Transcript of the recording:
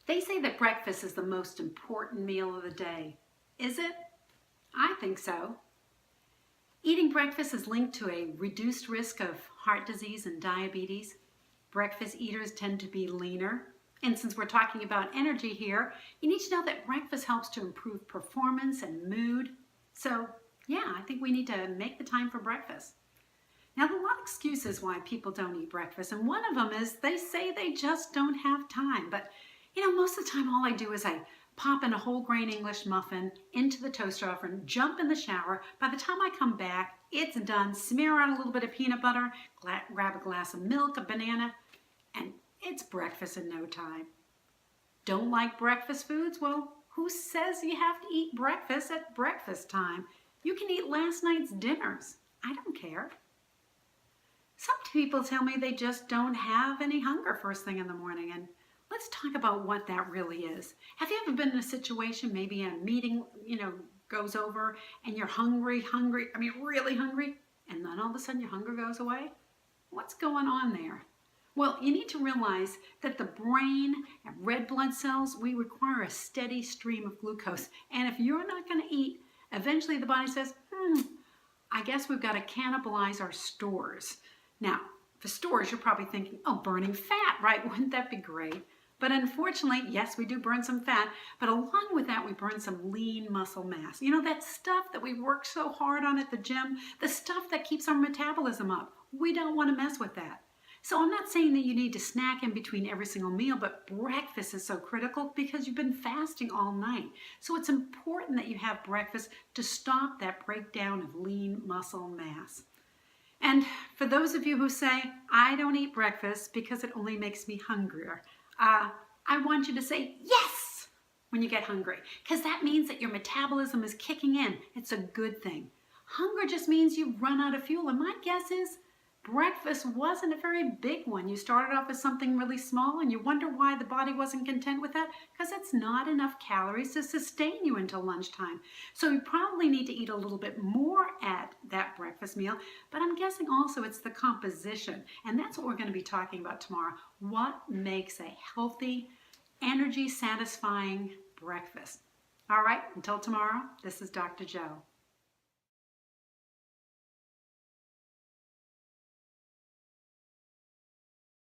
They say that breakfast is the most important meal of the day. Is it? I think so. Eating breakfast is linked to a reduced risk of heart disease and diabetes. Breakfast eaters tend to be leaner. And since we're talking about energy here, you need to know that breakfast helps to improve performance and mood. So, yeah, I think we need to make the time for breakfast. Now, there are a lot of excuses why people don't eat breakfast, and one of them is they say they just don't have time. But, most of the time all I do is I pop in a whole grain English muffin into the toaster oven, jump in the shower. By the time I come back, it's done. Smear on a little bit of peanut butter, grab a glass of milk, a banana, and it's breakfast in no time. Don't like breakfast foods? Well, who says you have to eat breakfast at breakfast time? You can eat last night's dinners. I don't care. Some people tell me they just don't have any hunger first thing in the morning, and let's talk about what that really is. Have you ever been in a situation, maybe a meeting, goes over and you're hungry, really hungry, and then all of a sudden your hunger goes away? What's going on there? Well, you need to realize that the brain and red blood cells, we require a steady stream of glucose. And if you're not going to eat, eventually the body says, I guess we've got to cannibalize our stores. Now, for stores, you're probably thinking, oh, burning fat, right? Wouldn't that be great? But unfortunately, yes, we do burn some fat, but along with that, we burn some lean muscle mass. That stuff that we work so hard on at the gym, the stuff that keeps our metabolism up. We don't want to mess with that. So I'm not saying that you need to snack in between every single meal, but breakfast is so critical because you've been fasting all night. So it's important that you have breakfast to stop that breakdown of lean muscle mass. And for those of you who say, I don't eat breakfast because it only makes me hungrier, I want you to say yes when you get hungry, because that means that your metabolism is kicking in. It's a good thing. Hunger just means you run out of fuel, and my guess is breakfast wasn't a very big one. You started off with something really small and you wonder why the body wasn't content with that, because it's not enough calories to sustain you until lunchtime. So you probably need to eat a little bit more at that breakfast meal, but I'm guessing also it's the composition, and that's what we're going to be talking about tomorrow. What makes a healthy, energy satisfying breakfast? All right, until tomorrow, this is Dr. Jo.